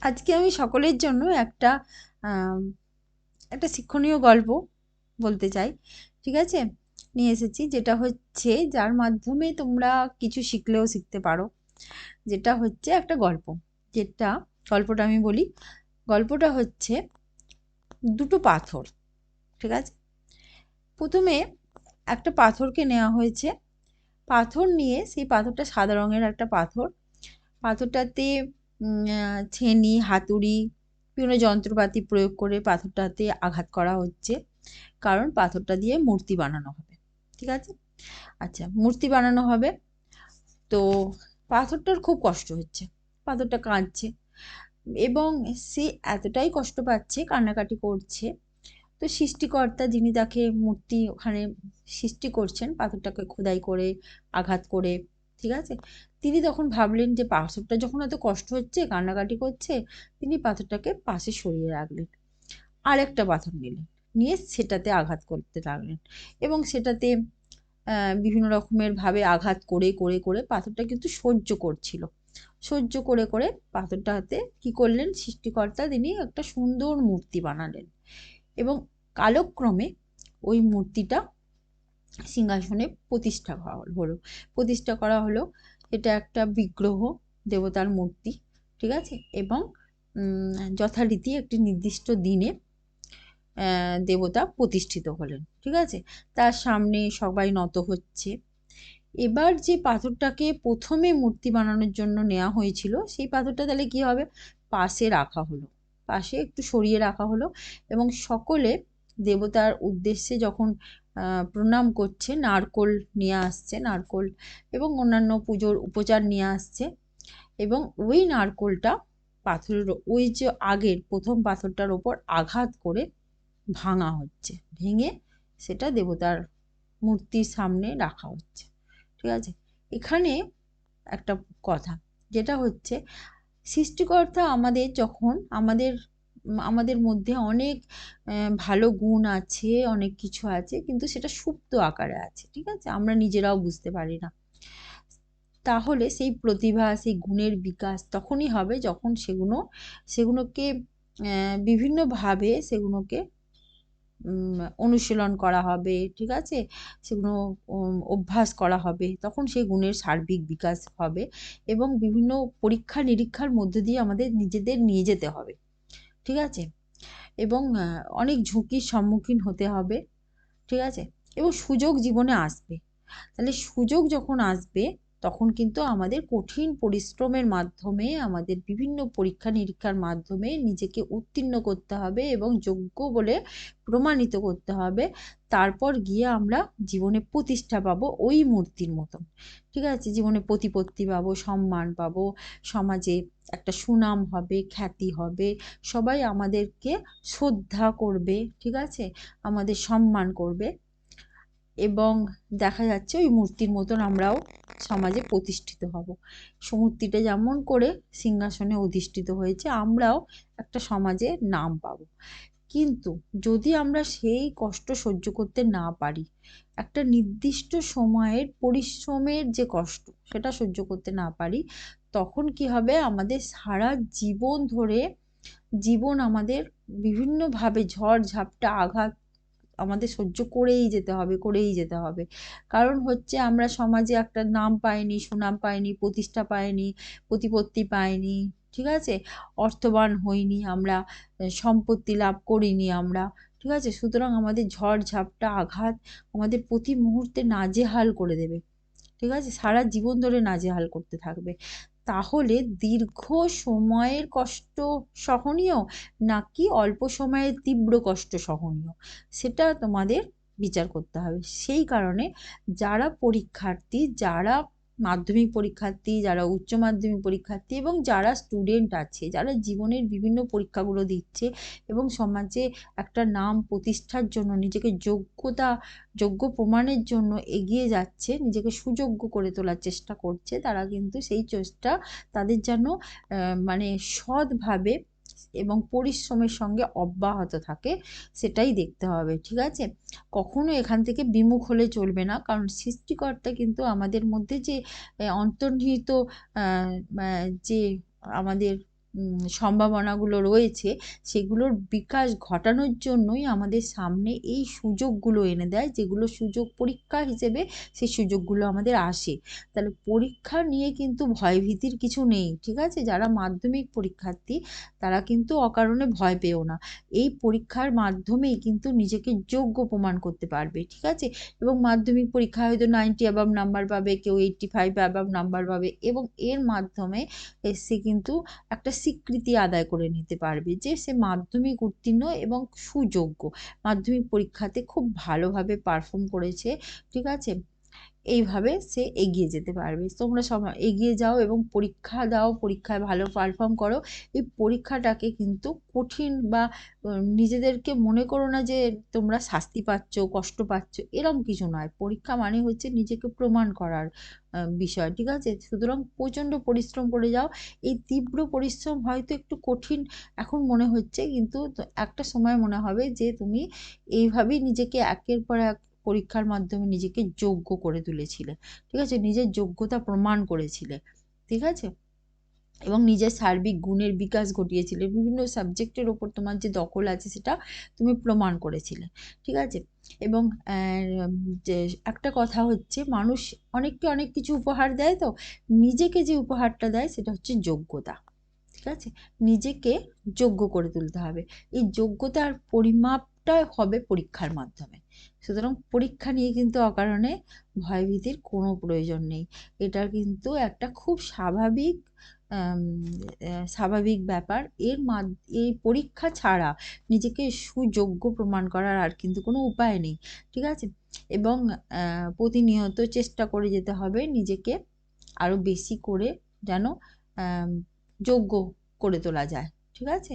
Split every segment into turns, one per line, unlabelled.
আজকে আমি সকলের জন্য একটা আম, একটা শিক্ষণীয় গল্প বলতে চাই। ঠিক আছে, নিয়ে এসেছি, যেটা হচ্ছে যার মাধ্যমে তোমরা কিছু শিখলেও শিখতে পারো। যেটা হচ্ছে একটা গল্প, যেটা গল্পটা আমি বলি। গল্পটা হচ্ছে দুটো পাথর। ঠিক আছে, প্রথমে একটা পাথরকে নেওয়া হয়েছে। পাথর নিয়ে, সেই পাথরটা সাদা রঙের একটা পাথর। পাথরটাতে ছেনি, হাতুড়ি, বিভিন্ন যন্ত্রপাতি প্রয়োগ করে পাথরটাতে আঘাত করা হচ্ছে, কারণ পাথরটা দিয়ে মূর্তি বানানো হবে। ঠিক আছে, আচ্ছা, মূর্তি বানানো হবে। তো পাথরটার খুব কষ্ট হচ্ছে, পাথরটা কাঁদছে এবং সে এতটাই কষ্ট পাচ্ছে, কান্নাকাটি করছে। তো সৃষ্টিকর্তা, যিনি তাকে মূর্তি ওখানে সৃষ্টি করছেন, পাথরটাকে খোদাই করে, আঘাত করে, ঠিক আছে, তিনি তখন ভাবলেন যে পাথরটা যখন এত কষ্ট হচ্ছে, কান্নাকাটি করছে, তিনি পাথরটাকে পাশে সরিয়ে রাখলেন। আরেকটা পাথর নিলেন, নিয়ে সেটাতে আঘাত করতে লাগলেন এবং সেটাতে বিভিন্ন রকমের ভাবে আঘাত করে করে করে পাথরটা কিন্তু সহ্য করছিল। সহ্য করে করে পাথরটাতে কি করলেন সৃষ্টিকর্তা, তিনি একটা সুন্দর মূর্তি বানালেন এবং কালক্রমে ওই মূর্তিটা সিংহাসনে প্রতিষ্ঠা করা হলো। প্রতিষ্ঠা করা হলো। এটা একটা বিগ্রহ, দেবতার মূর্তি। ঠিক আছে, এবং যথারীতি একটি নির্দিষ্ট দিনে দেবতা প্রতিষ্ঠিত হলেন। ঠিক আছে, তার সামনে সবাই নত হচ্ছে। এবার যে পাথরটাকে প্রথমে মূর্তি বানানোর জন্য নেওয়া হয়েছিল, সেই পাথরটা তাহলে কি হবে, পাশে রাখা হলো, পাশে একটু সরিয়ে রাখা হলো এবং সকলে দেবতার উদ্দেশ্যে যখন প্রণাম করছে, নারকোল নিয়ে আসছে, নারকোল এবং অন্যান্য পুজোর উপচার নিয়ে আসছে এবং ওই নারকোলটা পাথরের, ওই যে আগের প্রথম পাথরটার ওপর আঘাত করে ভাঙা হচ্ছে, ভেঙে সেটা দেবতার মূর্তির সামনে রাখা হচ্ছে। ঠিক আছে, এখানে একটা কথা, যেটা হচ্ছে সৃষ্টিকর্তা আমাদের যখন আমাদের আমাদের মধ্যে অনেক ভালো গুণ আছে, অনেক কিছু আছে, কিন্তু সেটা সুপ্ত আকারে আছে। ঠিক আছে, আমরা নিজেরাও বুঝতে পারি না। তাহলে সেই প্রতিভা, সেই গুণের বিকাশ তখনই হবে যখন সেগুলোকে বিভিন্নভাবে সেগুলোকে অনুশীলন করা হবে। ঠিক আছে, সেগুলো অভ্যাস করা হবে, তখন সেই গুণের সার্বিক বিকাশ হবে এবং বিভিন্ন পরীক্ষা নিরীক্ষার মধ্যে দিয়ে আমাদের নিজেদের নিয়ে যেতে হবে। ঠিক আছে, এবং অনেক ঝুঁকির সম্মুখীন হতে হবে। ঠিক আছে, এবং সুযোগ জীবনে আসবে। তাহলে সুযোগ যখন আসবে, তখন কিন্তু আমাদের কঠিন পরিশ্রমের মাধ্যমে, আমাদের বিভিন্ন পরীক্ষা নিরীক্ষার মাধ্যমে নিজেকে উত্তীর্ণ করতে হবে এবং যোগ্য বলে প্রমাণিত করতে হবে। তারপর গিয়ে আমরা জীবনে প্রতিষ্ঠা পাবো ওই মূর্তির মতন। ঠিক আছে, জীবনে প্রতিপত্তি পাবো, সম্মান পাবো, সমাজে একটা সুনাম হবে, খ্যাতি হবে, সবাই আমাদেরকে শ্রদ্ধা করবে। ঠিক আছে, আমাদের সম্মান করবে এবং দেখা যাচ্ছে ওই মূর্তির মতন আমরাও সমাজে প্রতিষ্ঠিত হব। মূর্তিটা যেমন করে সিংহাসনে অধিষ্ঠিত হয়েছে, আমরাও একটা সমাজে নাম পাবো। কিন্তু যদি আমরা সেই কষ্ট সহ্য করতে না পারি, একটা নির্দিষ্ট সময়ের পরিশ্রমের যে কষ্ট সেটা সহ্য করতে না পারি, তখন কি হবে, আমাদের সারা জীবন ধরে জীবন আমাদের বিভিন্নভাবে ঝড় ঝাপটা আঘাত আমাদের সহ্য করেই যেতে হবে, করেই যেতে হবে। কারণ হচ্ছে আমরা সমাজে একটা নাম পাইনি, সুনাম পাইনি, প্রতিষ্ঠা পাইনি, প্রতিপত্তি পাইনি। ঠিক আছে, অর্থবান হইনি আমরা, সম্পত্তি লাভ করিনি আমরা। ঠিক আছে, সুতরাং আমাদের ঝড় ঝাপটা আঘাত আমাদের প্রতি মুহূর্তে নাজেহাল করে দেবে। ঠিক আছে, সারা জীবন ধরে নাজেহাল করতে থাকবে। তাহলে দীর্ঘ সময়ের কষ্ট সহনীয়, নাকি অল্প সময়ের তীব্র কষ্ট সহনীয়, সেটা তোমাদের বিচার করতে হবে। সেই কারণে যারা পরীক্ষার্থী, যারা মাধ্যমিক পরীক্ষার্থী, যারা উচ্চ মাধ্যমিক পরীক্ষার্থী এবং যারা স্টুডেন্ট আছে, যারা জীবনের বিভিন্ন পরীক্ষাগুলো দিচ্ছে এবং সমাজে একটা নাম প্রতিষ্ঠার জন্য নিজেকে যোগ্য প্রমাণের জন্য এগিয়ে যাচ্ছে, নিজেকে সুযোগ্য করে তোলার চেষ্টা করছে, তারা কিন্তু সেই চেষ্টা তাদের যেন মানে সৎভাবে এবং পরিশ্রমের সঙ্গে অব্যাহত থাকে, সেটাই দেখতে হবে। ঠিক আছে, কখনো এখান থেকে বিমুখ হলে চলবে না, কারণ সৃষ্টিকর্তা কিন্তু আমাদের মধ্যে যে অন্তর্নিহিত যে আমাদের সম্ভাবনাগুলো রয়েছে সেগুলোর বিকাশ ঘটানোর জন্যই আমাদের সামনে এই সুযোগগুলো এনে দেয়, যেগুলো সুযোগ পরীক্ষা হিসেবে সেই সুযোগগুলো আমাদের আসে। তাহলে পরীক্ষা নিয়ে কিন্তু ভয়ভীতির কিছু নেই, ঠিক আছে? যারা মাধ্যমিক পরীক্ষার্থী তারা কিন্তু অকারণে ভয় পেও না। এই পরীক্ষার মাধ্যমেই কিন্তু নিজেকে যোগ্য প্রমাণ করতে পারবে, ঠিক আছে? এবং মাধ্যমিক পরীক্ষায় হয়তো 90 অ্যাবাভ নাম্বার পাবে, কেউ 85 অ্যাবাভ নাম্বার পাবে, এবং এর মাধ্যমে সে কিন্তু একটা স্বীকৃতি আদায় করে নিতে পারবে যে সে মাধ্যমিক উত্তীর্ণ এবং সুযোগ্য, মাধ্যমিক পরীক্ষাতে খুব ভালোভাবে পারফর্ম করেছে, ঠিক আছে? এইভাবে সে এগিয়ে যেতে পারবে। তোমরা সবাই এগিয়ে যাও এবং পরীক্ষা দাও, পরীক্ষায় ভালো পারফর্ম করো। এই পরীক্ষাটাকে কিন্তু কঠিন বা নিজেদেরকে মনে করো না যে তোমরা শাস্তি পাচ্ছ, কষ্ট পাচ্ছ, এরম কিছু নয়। পরীক্ষা মানে হচ্ছে নিজেকে প্রমাণ করার বিষয়, ঠিক আছে? সুতরাং প্রচণ্ড পরিশ্রম করে যাও। এই তীব্র পরিশ্রম হয়তো একটু কঠিন এখন মনে হচ্ছে, কিন্তু একটা সময় মনে হবে যে তুমি এইভাবেই নিজেকে একের পর এক পরীক্ষার মাধ্যমে নিজেকে যোগ্য করে তুলেছিলে, ঠিক আছে? নিজের যোগ্যতা প্রমাণ করেছিলে, ঠিক আছে? এবং নিজের সার্বিক গুণের বিকাশ ঘটিয়েছিলে, বিভিন্ন সাবজেক্টের ওপর তোমার যে দখল আছে সেটা তুমি প্রমাণ করেছিলে, ঠিক আছে? এবং যে একটা কথা হচ্ছে, মানুষ অনেককে অনেক কিছু উপহার দেয়, তো নিজেকে যে উপহারটা দেয় সেটা হচ্ছে যোগ্যতা, ঠিক আছে? নিজেকে যোগ্য করে তুলতে হবে। এই যোগ্যতার পরিমাপটা হবে পরীক্ষার মাধ্যমে। সুতরাং পরীক্ষা নিয়ে কিন্তু অকারণে ভয়ভীতির কোনো প্রয়োজন নেই। এটা কিন্তু একটা খুব স্বাভাবিক স্বাভাবিক ব্যাপার। এই পরীক্ষা ছাড়া নিজেকে সুযোগ্য প্রমাণ করার আর কিন্তু কোনো উপায় নেই, ঠিক আছে? এবং প্রতিনিয়ত চেষ্টা করে যেতে হবে নিজেকে আরও বেশি করে, যেন যোগ্য করে তোলা যায়, ঠিক আছে?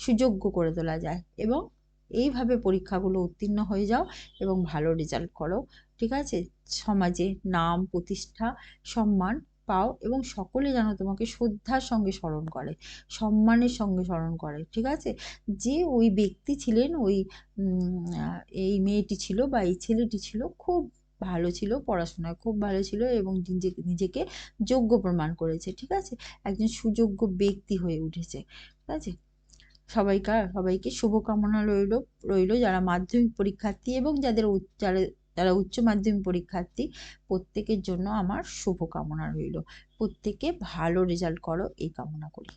সুযোগ্য করে তোলা যায়, এবং এইভাবে পরীক্ষাগুলো উত্তীর্ণ হয়ে যাও এবং ভালো রেজাল্ট করো, ঠিক আছে? সমাজে নাম, প্রতিষ্ঠা, সম্মান পাও, এবং সকলে যেন তোমাকে শ্রদ্ধার সঙ্গে স্মরণ করে, সম্মানের সঙ্গে স্মরণ করে, ঠিক আছে? যে ওই ব্যক্তি ছিলেন, ওই এই মেয়েটি ছিল বা এই ছেলেটি ছিল, খুব ভালো ছিল, পড়াশোনায় খুব ভালো ছিল, এবং নিজেকে যোগ্য প্রমাণ করেছে, ঠিক আছে? একজন সুযোগ্য ব্যক্তি হয়ে উঠেছে, ঠিক আছে? সবাইকে শুভকামনা রইল যারা মাধ্যমিক পরীক্ষার্থী এবং যারা যারা উচ্চ মাধ্যমিক পরীক্ষার্থী, প্রত্যেকের জন্য আমার শুভকামনা রইল। প্রত্যেকে ভালো রেজাল্ট করো এই কামনা করি।